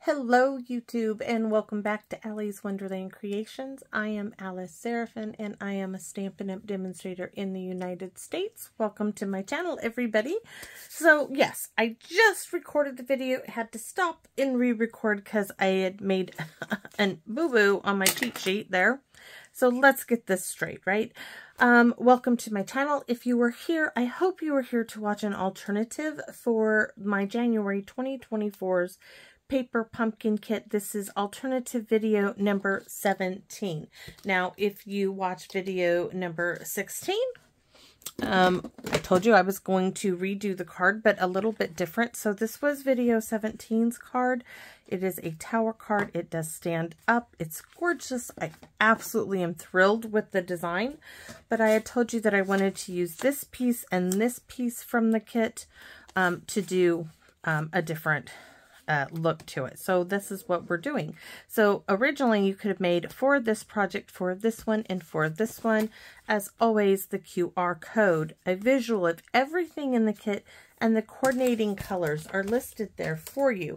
Hello YouTube and welcome back to Allie's Wonderland Creations. I am Alice Seraphin and I am a Stampin' Up! Demonstrator in the United States. Welcome to my channel, everybody. So yes, I just recorded the video, had to stop and re-record because I had made a boo-boo on my cheat sheet there. So let's get this straight, right? Welcome to my channel. If you were here, I hope you were here to watch an alternative for my January 2024's paper pumpkin kit. This is alternative video number 17. Now, if you watch video number 16, I told you I was going to redo the card, but a little bit different. So this was video 17's card. It is a tower card. It does stand up. It's gorgeous. I absolutely am thrilled with the design, but I had told you that I wanted to use this piece and this piece from the kit to do a different look to it. So this is what we're doing. So originally you could have made for this project, for this one, and for this one, as always, the QR code, a visual of everything in the kit, and the coordinating colors are listed there for you.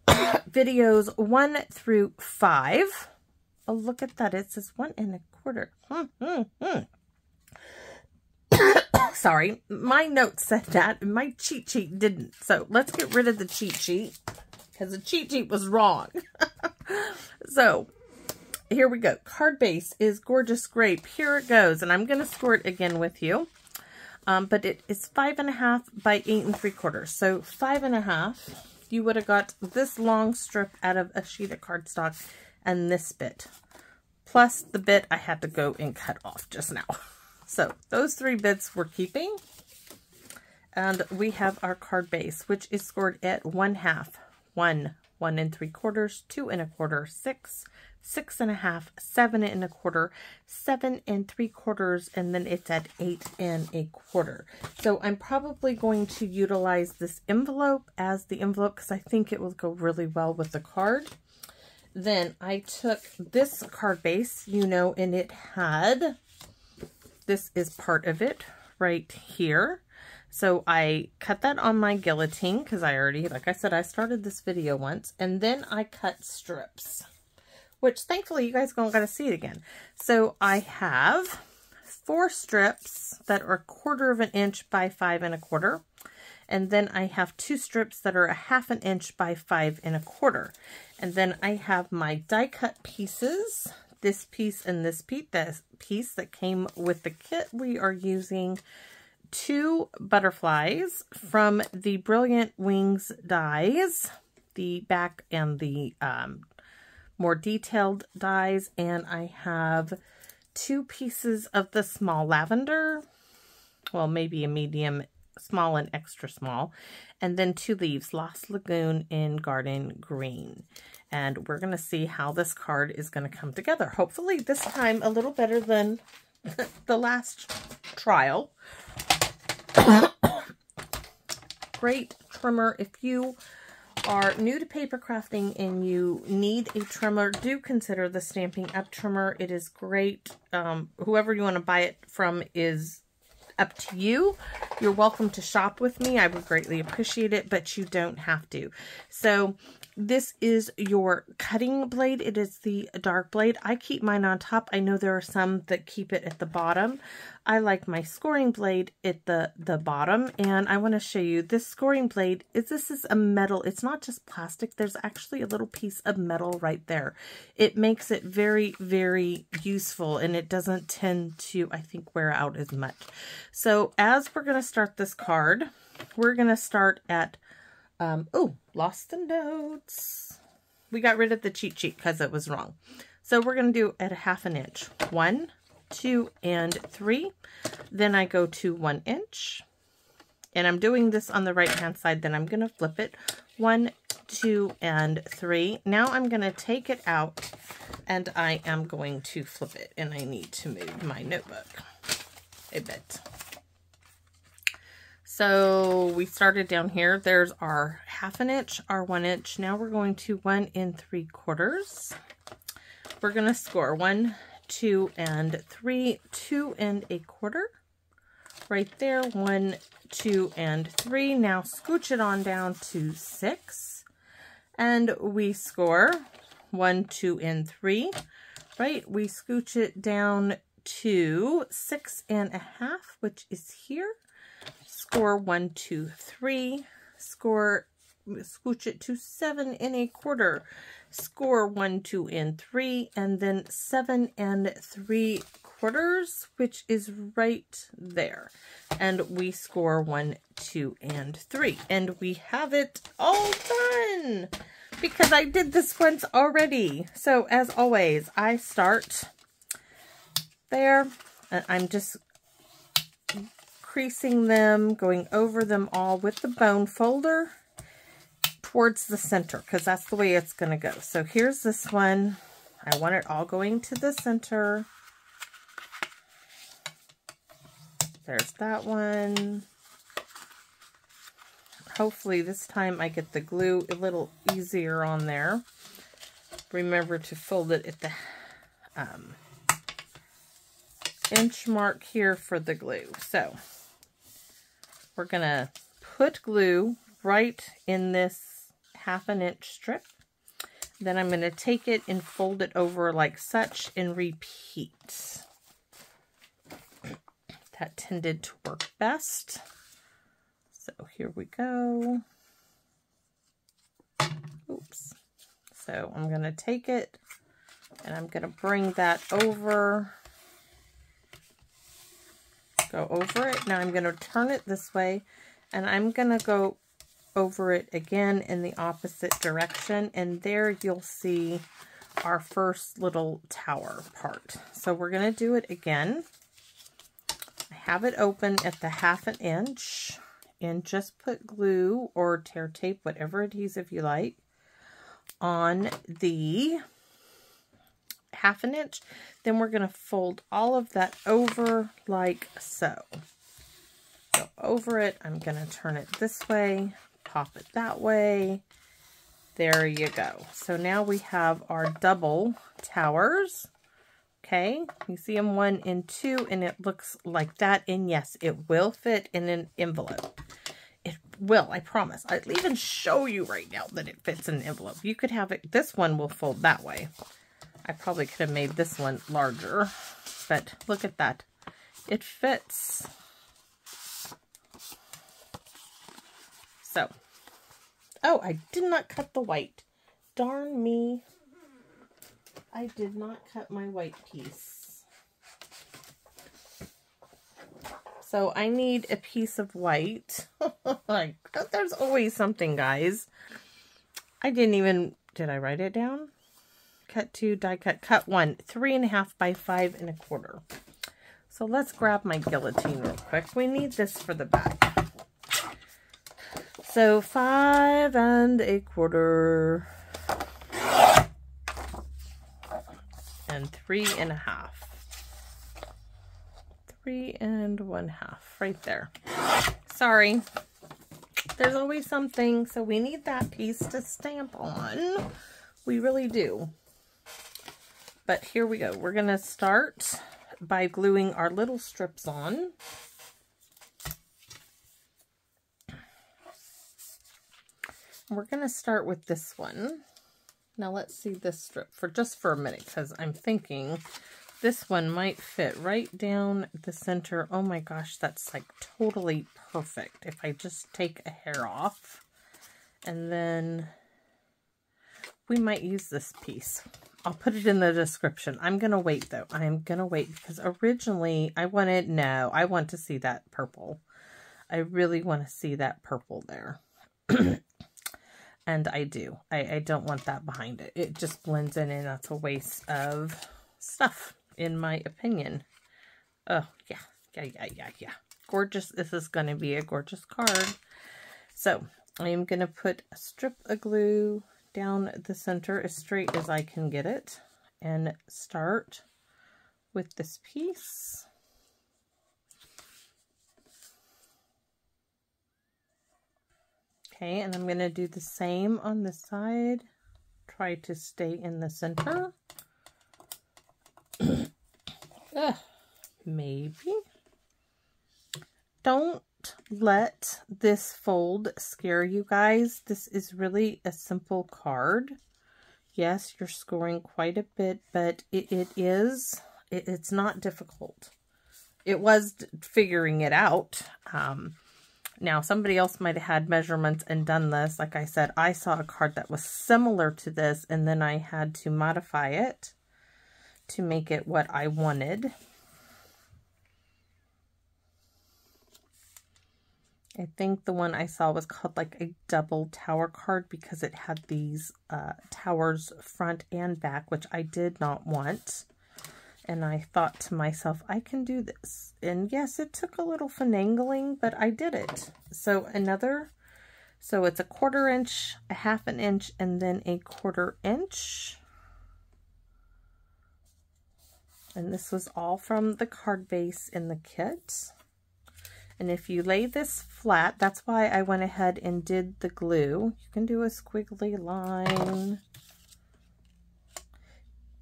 Videos 1 through 5. Oh, look at that. It says 1 1/4. Sorry, my notes said that, and my cheat sheet didn't. So let's get rid of the cheat sheet, because the cheat sheet was wrong. So here we go. Card base is Gorgeous Grape. Here it goes, and I'm going to score it again with you. But it is 5.5 by 8 3/4. So 5.5, you would have got this long strip out of a sheet of cardstock and this bit, plus the bit I had to go and cut off just now. So those 3 bits we're keeping, and we have our card base, which is scored at 1/2, 1 3/4, 2 1/4, 6, 6.5, 7 1/4, 7 3/4, and then it's at 8 1/4. So I'm probably going to utilize this envelope as the envelope because I think it will go really well with the card. Then I took this card base, you know, and it had... this is part of it right here. So I cut that on my guillotine because I already, like I said, I started this video once. And then I cut strips, which thankfully you guys don't got to see it again. So I have 4 strips that are 1/4 inch by 5 1/4. And then I have 2 strips that are 1/2 inch by 5 1/4. And then I have my die cut pieces. This piece and this piece that came with the kit. We are using 2 butterflies from the Brilliant Wings dies, the back and the more detailed dies, and I have 2 pieces of the small lavender, well, maybe a medium, small and extra small, and then 2 leaves, Lost Lagoon in Garden Green. And we're going to see how this card is going to come together. Hopefully this time a little better than the last trial. Great trimmer. If you are new to paper crafting and you need a trimmer, do consider the Stampin' Up! Trimmer. It is great. Whoever you want to buy it from is up to you. You're welcome to shop with me. I would greatly appreciate it, but you don't have to. So this is your cutting blade. It is the dark blade. I keep mine on top. I know there are some that keep it at the bottom. I like my scoring blade at the bottom, and I want to show you this scoring blade. This is a metal. It's not just plastic. There's actually a little piece of metal right there. It makes it very, very useful, and it doesn't tend to, I think, wear out as much. So as we're going to start this card, we're going to start at oh, lost the notes. We got rid of the cheat sheet because it was wrong. So we're going to do at 1/2 inch. 1, 2, and 3. Then I go to 1 inch. And I'm doing this on the right hand side. Then I'm going to flip it. 1, 2, and 3. Now I'm going to take it out and I am going to flip it. And I need to move my notebook a bit. So we started down here. There's our 1/2 inch, our 1 inch. Now we're going to 1 3/4. We're going to score 1, 2, and 3, 2 1/4. Right there, 1, 2, and 3. Now scooch it on down to 6. And we score 1, 2, and 3, right? We scooch it down to 6.5, which is here. Score 1, 2, 3. Scooch it to 7.25. Score 1, 2, and 3, and then 7 3/4, which is right there. And we score 1, 2, and 3, and we have it all done because I did this once already. So as always, I start there, and I'm just creasing them, going over them all with the bone folder towards the center, because that's the way it's going to go. So here's this one. I want it all going to the center. There's that one. Hopefully this time I get the glue a little easier on there. Remember to fold it at the inch mark here for the glue. So we're going to put glue right in this 1/2 inch strip. Then I'm going to take it and fold it over like such and repeat. That tended to work best. So here we go. Oops. So I'm going to take it and I'm going to bring that over. Go over it. Now I'm going to turn it this way, and I'm going to go over it again in the opposite direction, and there you'll see our first little tower part. So we're going to do it again. I have it open at the 1/2 inch, and just put glue or tear tape, whatever adhesive you like, on the 1/2 inch. Then we're going to fold all of that over like so. Go over it. I'm going to turn it this way, pop it that way. There you go. So now we have our double towers. Okay, you see them 1 and 2, and it looks like that. And yes, it will fit in an envelope. It will, I promise. I'll even show you right now that it fits in an envelope. You could have it, this one will fold that way. I probably could have made this one larger, but look at that. It fits. So, oh, I did not cut the white. Darn me. I did not cut my white piece. So I need a piece of white. Like, there's always something, guys. I didn't even, did I write it down? Cut 2, die cut, cut 1, 3.5 by 5.25. So let's grab my guillotine real quick. We need this for the back. So 5.25 and 3.5. 3 1/2 right there. Sorry. There's always something. So we need that piece to stamp on. We really do. But here we go. We're going to start by gluing our little strips on. We're going to start with this one. Now let's see this strip for just for a minute, because I'm thinking this one might fit right down the center. Oh my gosh, that's like totally perfect. If I just take a hair off, and then we might use this piece. I'll put it in the description. I'm going to wait though. I'm going to wait because originally I wanted, no, I want to see that purple. I really want to see that purple there. And I do. I don't want that behind it. It just blends in, and that's a waste of stuff, in my opinion. Oh, yeah. Gorgeous. This is going to be a gorgeous card. So, I am going to put a strip of glue down the center as straight as I can get it, and start with this piece. Okay, and I'm going to do the same on this side. Try to stay in the center. Maybe. Don't Don't let this fold scare you guys. This is really a simple card. Yes, you're scoring quite a bit, but it's not difficult. It was figuring it out. Now, somebody else might have had measurements and done this. Like I said, I saw a card that was similar to this, and then I had to modify it to make it what I wanted. I think the one I saw was called like a double tower card because it had these towers front and back, which I did not want. And I thought to myself, I can do this. And yes, it took a little finagling, but I did it. So so it's a 1/4 inch, a 1/2 inch, and then a 1/4 inch. And this was all from the card base in the kit. And if you lay this flat, that's why I went ahead and did the glue. You can do a squiggly line.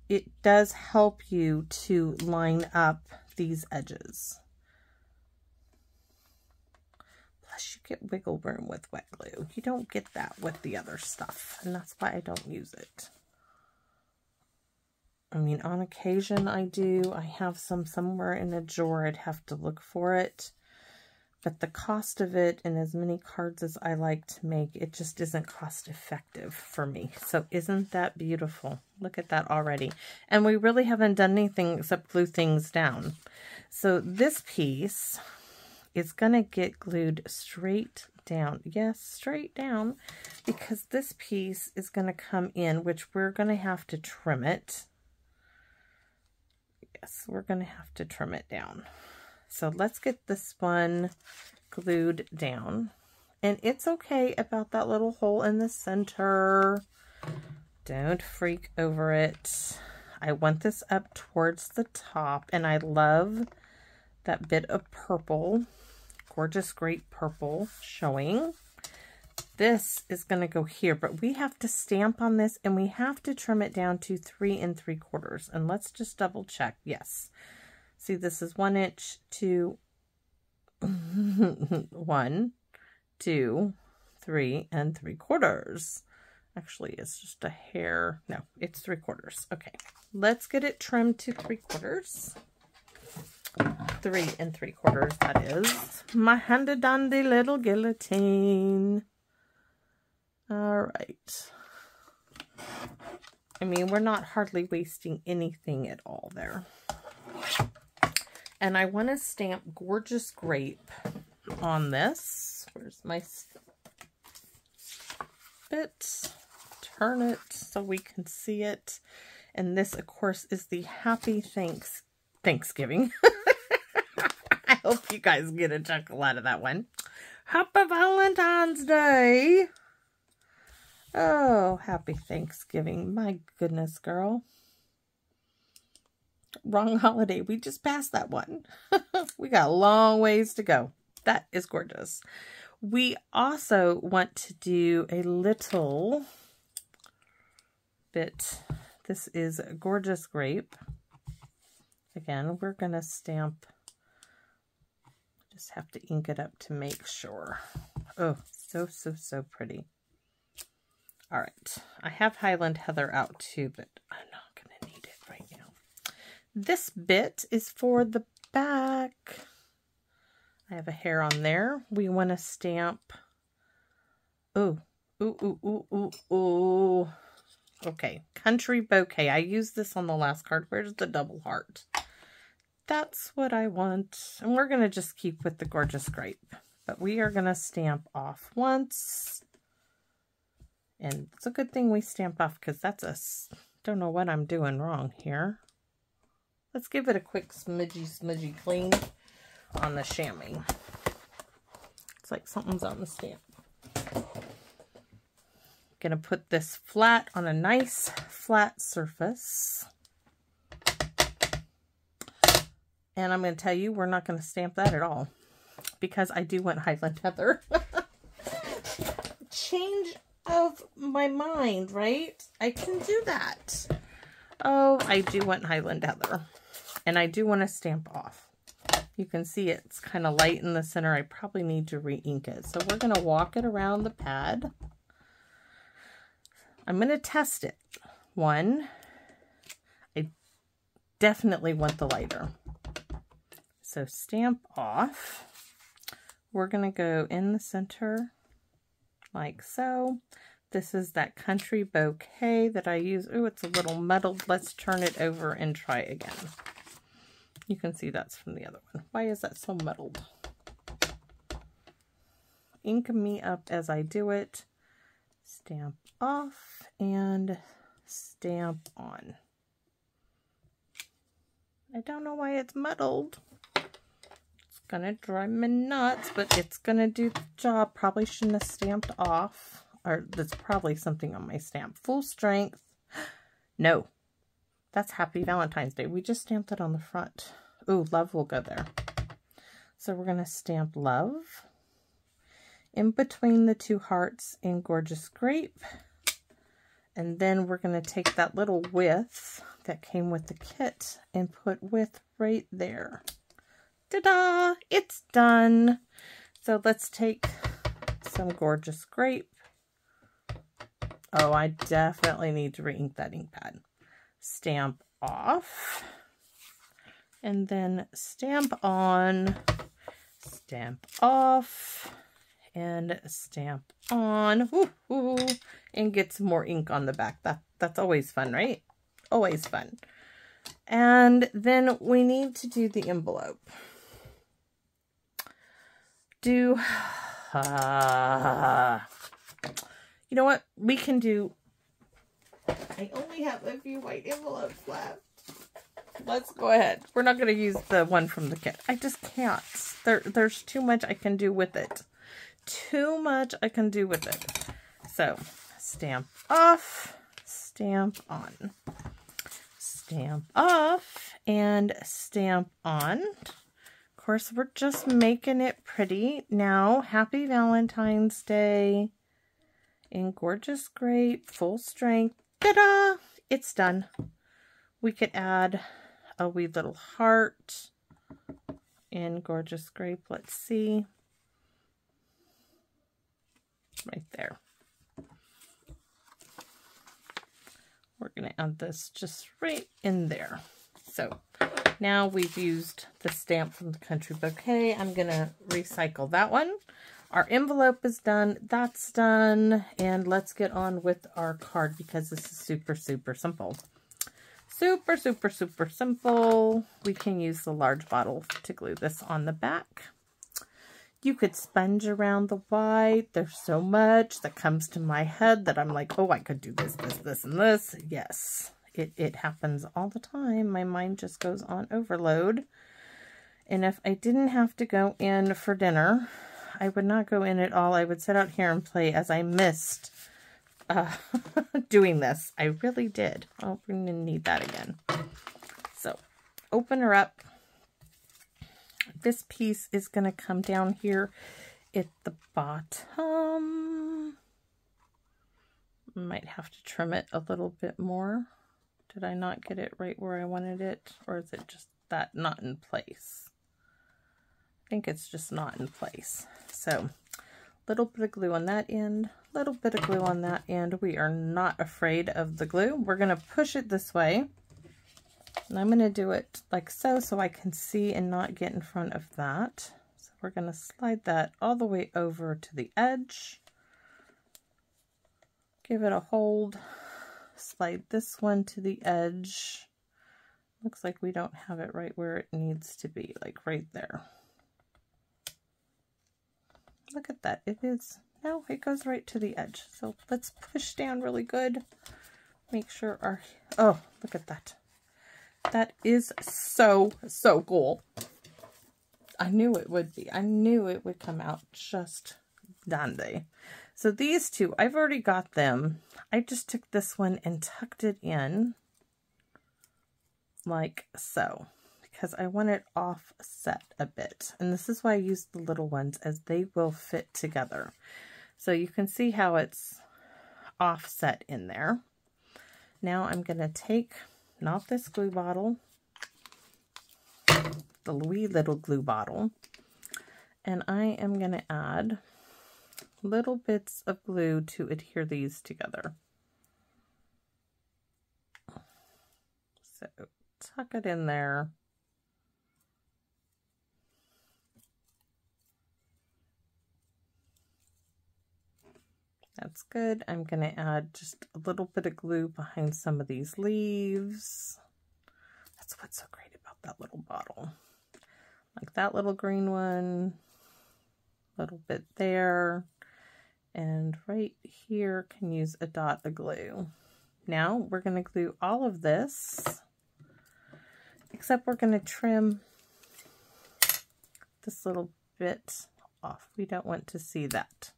It does help you to line up these edges. Plus you get wiggle room with wet glue. You don't get that with the other stuff, and that's why I don't use it. I mean, on occasion I do. I have some somewhere in a drawer. I'd have to look for it. But the cost of it, and as many cards as I like to make, it just isn't cost effective for me. So isn't that beautiful? Look at that already. And we really haven't done anything except glue things down. So this piece is going to get glued straight down. Yes, straight down. Because this piece is going to come in, which we're going to have to trim it. Yes, we're going to have to trim it down. So let's get this one glued down. And it's okay about that little hole in the center. Don't freak over it. I want this up towards the top. And I love that bit of purple, Gorgeous Grape purple showing. This is going to go here, but we have to stamp on this and we have to trim it down to 3 3/4. And let's just double check. Yes. See, this is 1 inch, 2, 1, 2, 3 3/4. Actually, it's just a hair. No, it's 3/4. Okay, let's get it trimmed to 3/4. 3 3/4, that is. My handy dandy little guillotine. All right. I mean, we're not hardly wasting anything at all there. And I want to stamp Gorgeous Grape on this. Where's my bit? Turn it so we can see it. And this, of course, is the Happy Thanksgiving. I hope you guys get a chuckle out of that one. Happy Valentine's Day. Oh, Happy Thanksgiving. My goodness, girl. Wrong holiday. We just passed that one. We got a long ways to go. That is gorgeous. We also want to do a little bit. This is Gorgeous Grape. Again, we're going to stamp. Just have to ink it up to make sure. Oh, so pretty. All right. I have Highland Heather out too, but I'm not going to need it right now. This bit is for the back. I have a hair on there. We want to stamp. Ooh. Okay. Country Bouquet. I used this on the last card. Where's the double heart? That's what I want. And we're going to just keep with the Gorgeous Grape. But we are going to stamp off once. And it's a good thing we stamp off because that's a... Don't know what I'm doing wrong here. Let's give it a quick smudgy clean on the chamois. It's like something's on the stamp. Gonna put this flat on a nice flat surface. And I'm gonna tell you, we're not gonna stamp that at all because I do want Highland Heather. Change of my mind, right? I can do that. Oh, I do want Highland Heather. And I do want to stamp off. You can see it's kind of light in the center. I probably need to re-ink it. So we're going to walk it around the pad. I'm going to test it. One, I definitely want the lighter. So stamp off. We're going to go in the center like so. This is that country bouquet that I use. Oh, it's a little muddled. Let's turn it over and try again. You can see that's from the other one. Why is that so muddled? Ink me up as I do it. Stamp off and stamp on. I don't know why it's muddled. It's gonna drive me nuts, but it's gonna do the job. Probably shouldn't have stamped off. Or that's probably something on my stamp. Full strength. No. That's Happy Valentine's Day. We just stamped it on the front. Ooh, love will go there. So we're going to stamp love in between the two hearts in Gorgeous Grape. And then we're going to take that little width that came with the kit and put width right there. Ta-da! It's done. So let's take some Gorgeous Grape. Oh, I definitely need to re-ink that ink pad. Stamp off, and then stamp on, stamp off, and stamp on, and get some more ink on the back. That's always fun, right? Always fun. And then we need to do the envelope. You know what? We can do... I only have a few white envelopes left. Let's go ahead. We're not going to use the one from the kit. I just can't. There's too much I can do with it. Too much I can do with it. So, stamp off, stamp on. Stamp off, and stamp on. Of course, we're just making it pretty. Now, Happy Valentine's Day in Gorgeous Grape, full strength. Ta-da! It's done. We could add a wee little heart in Gorgeous Grape. Let's see. Right there. We're going to add this just right in there. So now we've used the stamp from the Country Bouquet. I'm going to recycle that one. Our envelope is done. That's done. And let's get on with our card because this is super, super simple. Super, super, super simple. We can use the large bottle to glue this on the back. You could sponge around the white. There's so much that comes to my head that I'm like, oh, I could do this, this, this, and this. Yes, it happens all the time. My mind just goes on overload. And if I didn't have to go in for dinner, I would not go in at all. I would sit out here and play as I missed doing this. I really did. Oh, we're going to need that again. So, open her up. This piece is going to come down here at the bottom. Might have to trim it a little bit more. Did I not get it right where I wanted it? Or is it just that not in place? I think it's just not in place. So, little bit of glue on that end, little bit of glue on that end. We are not afraid of the glue. We're going to push it this way. And I'm going to do it like so, so I can see and not get in front of that. So we're going to slide that all the way over to the edge. Give it a hold. Slide this one to the edge. Looks like we don't have it right where it needs to be, like right there. Look at that. It is. No, it goes right to the edge. So let's push down really good. Make sure our... Oh, look at that. That is so, so cool. I knew it would be. I knew it would come out just dandy. So these two, I've already got them. I just took this one and tucked it in like so, because I want it offset a bit. And this is why I use the little ones, as they will fit together. So you can see how it's offset in there. Now I'm going to take, not this glue bottle, the wee little glue bottle. And I am going to add little bits of glue to adhere these together. So tuck it in there. That's good. I'm going to add just a little bit of glue behind some of these leaves. That's what's so great about that little bottle. Like that little green one, a little bit there, and right here can use a dot of glue. Now we're going to glue all of this, except we're going to trim this little bit off. We don't want to see that.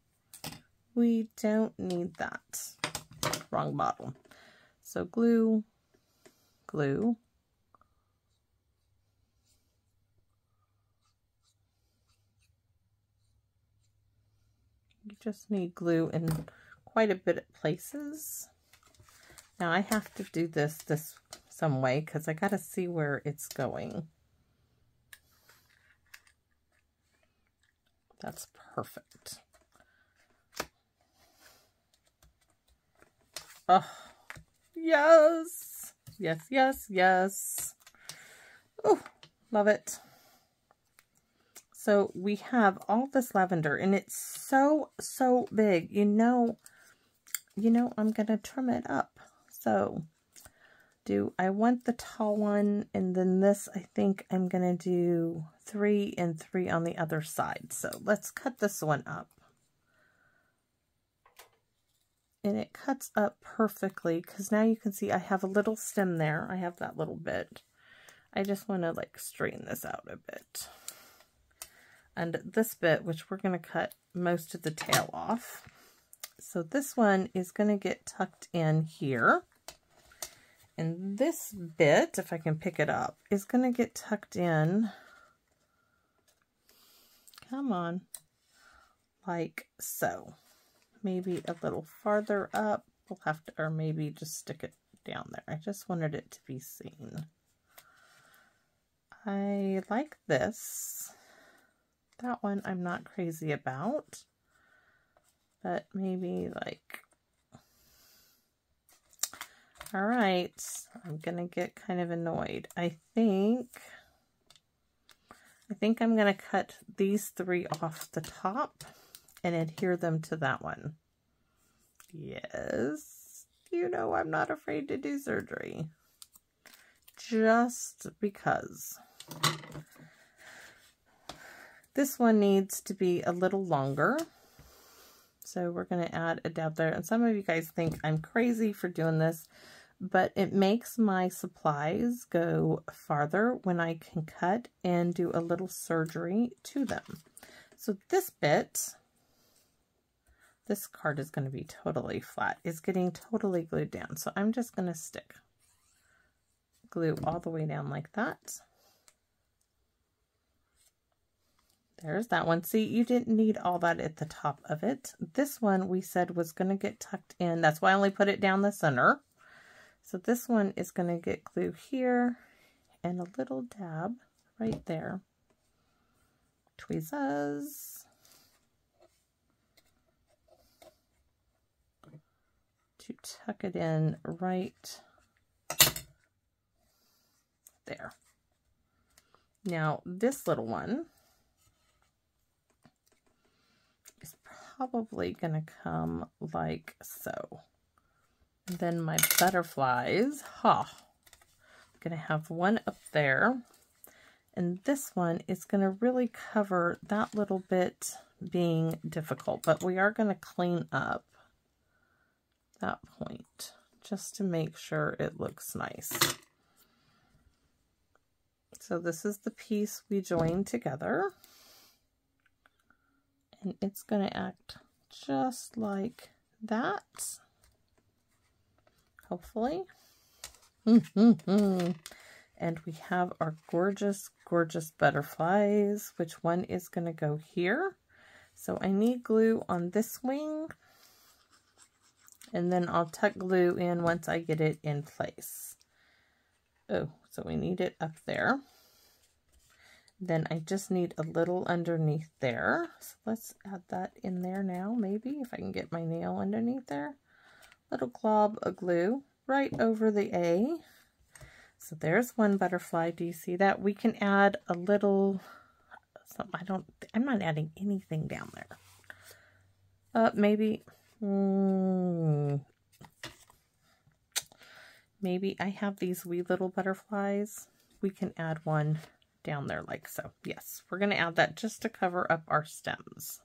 We don't need that. Wrong bottle. So glue, glue. You just need glue in quite a bit of places. Now I have to do this some way because I got to see where it's going. That's perfect. Oh, yes. Yes, yes, yes. Oh, love it. So we have all this lavender and it's so big. You know I'm going to trim it up. So I want the tall one, and then this I think I'm going to do 3 and 3 on the other side. So let's cut this one up. And it cuts up perfectly because now you can see I have a little stem there. I have that little bit. I just want to like straighten this out a bit. And this bit, which we're going to cut most of the tail off. So this one is going to get tucked in here. And this bit, if I can pick it up, is going to get tucked in. Come on. Like so. Maybe a little farther up. We'll have to, or maybe just stick it down there. I just wanted it to be seen. I like this. That one I'm not crazy about. But maybe like, all right, I'm going to get kind of annoyed. I think I'm going to cut these 3 off the top and adhere them to that one. Yes, you know I'm not afraid to do surgery. Just because. This one needs to be a little longer. So we're going to add a dab there. And some of you guys think I'm crazy for doing this, but it makes my supplies go farther when I can cut and do a little surgery to them. So this bit, this card is going to be totally flat. It's getting totally glued down. So I'm just going to stick glue all the way down like that. There's that one. See, you didn't need all that at the top of it. This one we said was going to get tucked in. That's why I only put it down the center. So this one is going to get glue here and a little dab right there. Tweezers. To tuck it in right there. Now this little one is probably going to come like so. And then my butterflies, I'm going to have one up there. And this one is going to really cover that little bit being difficult. But we are going to clean up that point just to make sure it looks nice. So this is the piece we joined together. And it's going to act just like that. Hopefully. And we have our gorgeous, gorgeous butterflies. Which one is going to go here? So I need glue on this wing. And then I'll tuck glue in once I get it in place. Oh, so we need it up there. Then I just need a little underneath there. So let's add that in there now, maybe, if I can get my nail underneath there. Little glob of glue right over the A. So there's one butterfly. Do you see that? We can add a little, I'm not adding anything down there. Maybe, maybe I have these wee little butterflies. We can add one down there like so. Yes, we're going to add that just to cover up our stems.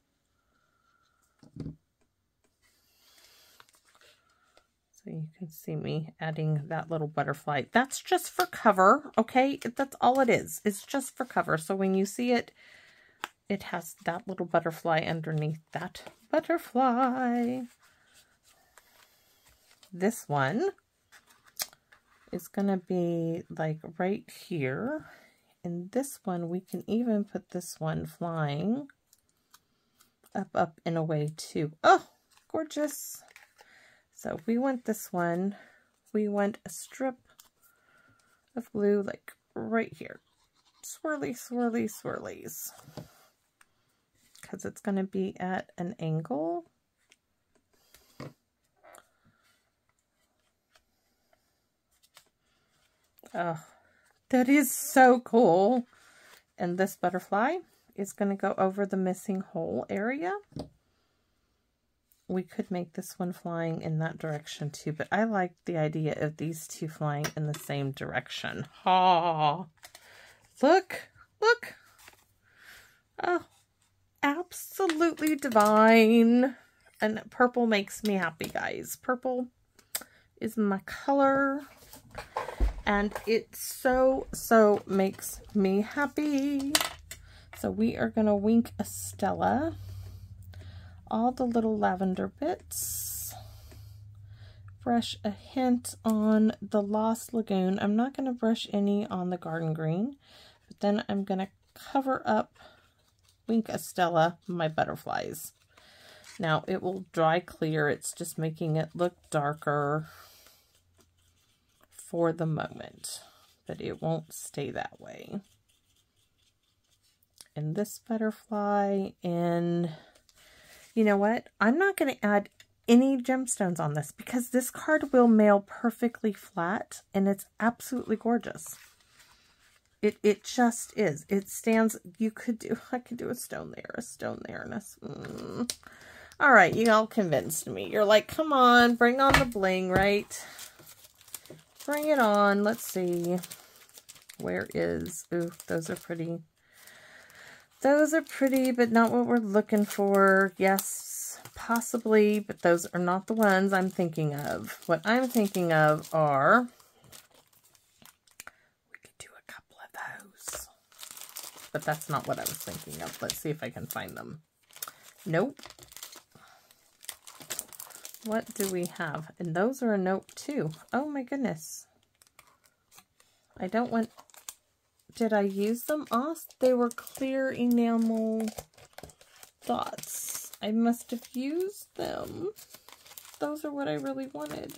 So you can see me adding that little butterfly. That's just for cover, okay? That's all it is. It's just for cover. So when you see it, it has that little butterfly underneath that butterfly. This one is going to be like right here. And this one, we can even put this one flying up and away too. Oh, gorgeous. So we want this one, we want a strip of glue like right here. Swirly, swirly, swirlies. Because it's going to be at an angle. Oh, that is so cool. And this butterfly is going to go over the missing hole area. We could make this one flying in that direction too, but I like the idea of these two flying in the same direction. Ha! Look! Look! Oh, absolutely divine. And purple makes me happy, guys. Purple is my color. And it so makes me happy. So we are going to wink a Stella. All the little lavender bits. Brush a hint on the Lost Lagoon. I'm not going to brush any on the garden green, but then I'm going to cover up Wink a Stella, my butterflies. Now it will dry clear. It's just making it look darker for the moment, but it won't stay that way. And this butterfly, and you know what? I'm not going to add any gemstones on this because this card will mail perfectly flat and it's absolutely gorgeous. It just is. It stands, I could do a stone there, and a, All right, you all convinced me. You're like, come on, bring on the bling, right? Bring it on. Let's see. Where is, ooh, those are pretty. Those are pretty, but not what we're looking for. Yes, possibly, but those are not the ones I'm thinking of. What I'm thinking of are, we could do a couple of those, but that's not what I was thinking of. Let's see if I can find them. Nope. What do we have? And those are a nope too. Oh my goodness. I don't want... Did I use them? Oh, they were clear enamel dots. I must have used them. Those are what I really wanted.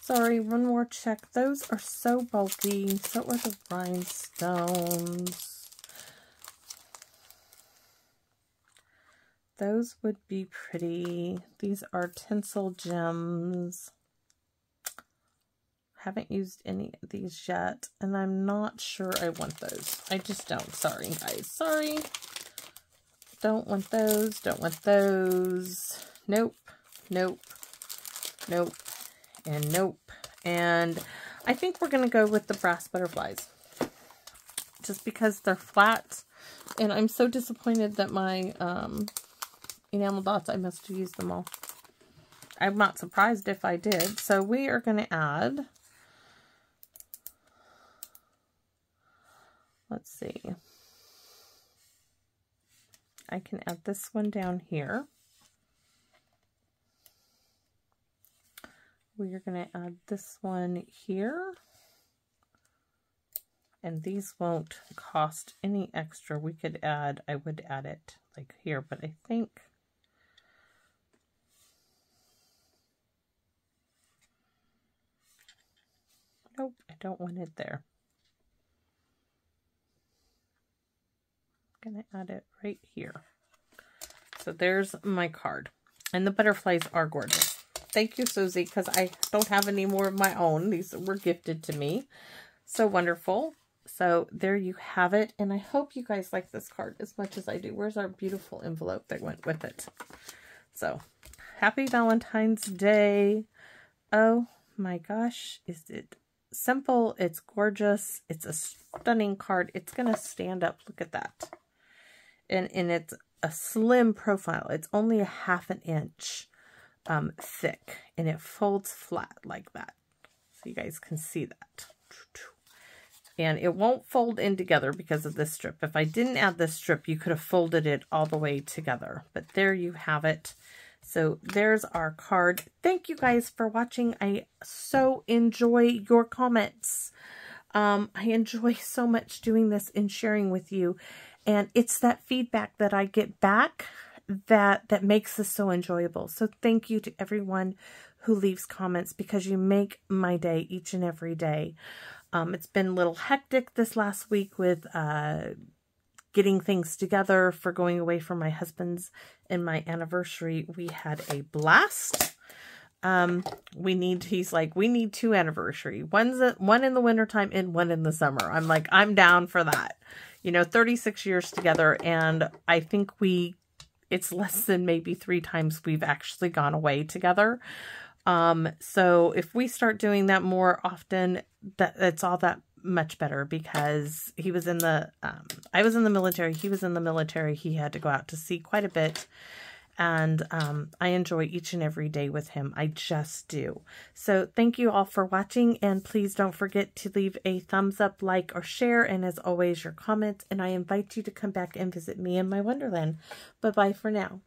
Sorry, one more check. Those are so bulky. So are the rhinestones. Those would be pretty. These are tinsel gems. Haven't used any of these yet, and I'm not sure I want those. I just don't. Sorry, guys. Sorry. Don't want those. Don't want those. Nope. Nope. Nope. And nope. And I think we're going to go with the brass butterflies. Just because they're flat. And I'm so disappointed that my enamel dots, I must have used them all. I'm not surprised if I did. So we are going to add... Let's see. I can add this one down here. We are going to add this one here. And these won't cost any extra. We could add, I would add it like here, but I think nope, I don't want it there. I'm going to add it right here. So there's my card. And the butterflies are gorgeous. Thank you, Susie, because I don't have any more of my own. These were gifted to me. So wonderful. So there you have it. And I hope you guys like this card as much as I do. Where's our beautiful envelope that went with it? So happy Valentine's Day. Oh my gosh. Is it simple? It's gorgeous. It's a stunning card. It's going to stand up. Look at that. And it's a slim profile. It's only a 1/2 inch thick, and it folds flat like that. So you guys can see that. And it won't fold in together because of this strip. If I didn't add this strip, you could have folded it all the way together. But there you have it. So there's our card. Thank you guys for watching. I so enjoy your comments. I enjoy so much doing this and sharing with you. And it's that feedback that I get back that makes this so enjoyable. So thank you to everyone who leaves comments, because you make my day each and every day. It's been a little hectic this last week with getting things together for going away for my husband's and my anniversary. We had a blast. He's like, we need 2 anniversary. One in the wintertime and one in the summer. I'm like, I'm down for that. 36 years together, and I think it's less than maybe 3 times we've actually gone away together. So if we start doing that more often, that's all that much better, because he was in the, I was in the military, he was in the military, he had to go out to sea quite a bit. And I enjoy each and every day with him. I just do. So thank you all for watching. And please don't forget to leave a thumbs up, like, or share. And as always, your comments. And I invite you to come back and visit me in my Wonderland. Bye-bye for now.